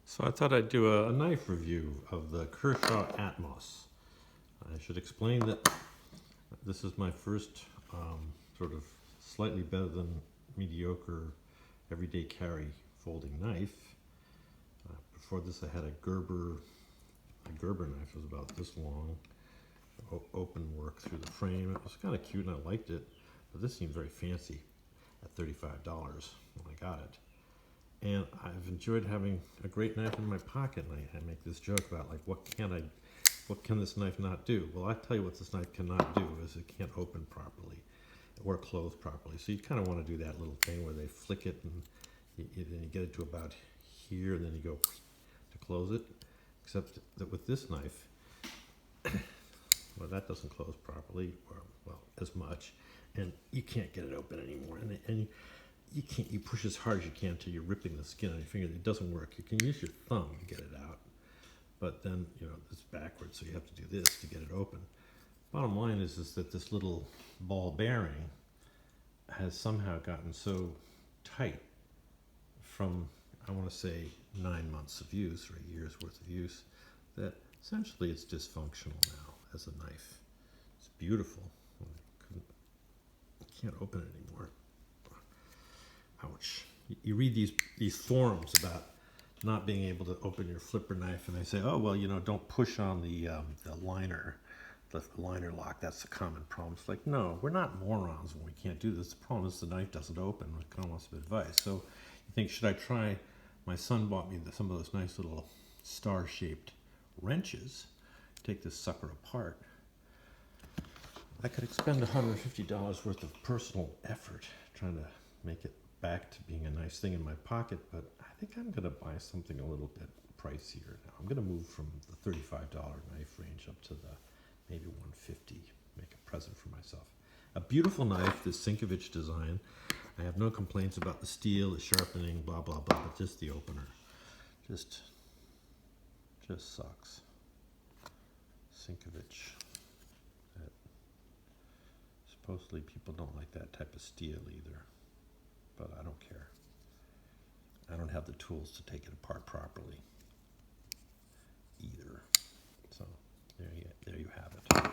So I thought I'd do a knife review of the Kershaw Atmos. I should explain that this is my first sort of slightly better than mediocre everyday carry folding knife. Before this I had a Gerber knife. It was about this long, open work through the frame. It was kind of cute and I liked it, but this seemed very fancy at $35 when I got it. And I've enjoyed having a great knife in my pocket, and I make this joke about, like, what can this knife not do? Well, I tell you what this knife cannot do is it can't open properly or close properly. So you kind of want to do that little thing where they flick it and then you get it to about here, and then you go to close it. Except that with this knife, well, that doesn't close properly, or, well, as much, and you can't get it open anymore. And you push as hard as you can until you're ripping the skin on your finger. It doesn't work. You can use your thumb to get it out, but then, it's backwards, so you have to do this to get it open. Bottom line is that this little ball bearing has somehow gotten so tight from, I want to say, 9 months of use or a year's worth of use, that essentially it's dysfunctional now as a knife. It's beautiful. I can't open it anymore. Ouch. You read these forums about not being able to open your flipper knife, and they say, oh, well, don't push on the liner lock. That's a common problem. It's like, no, we're not morons when we can't do this. The problem is the knife doesn't open. I kind of want some advice. So you think, should I try? My son bought me some of those nice little star-shaped wrenches. Take this sucker apart. I could expend $150 worth of personal effort trying to make it back to being a nice thing in my pocket, but I think I'm going to buy something a little bit pricier now. I'm going to move from the $35 knife range up to the maybe $150, make a present for myself. A beautiful knife, this Sinkovich design. I have no complaints about the steel, the sharpening, blah, blah, blah, but just the opener. Just sucks. Sinkovich. Supposedly people don't like that type of steel either, but I don't care. I don't have the tools to take it apart properly either. So there you have it.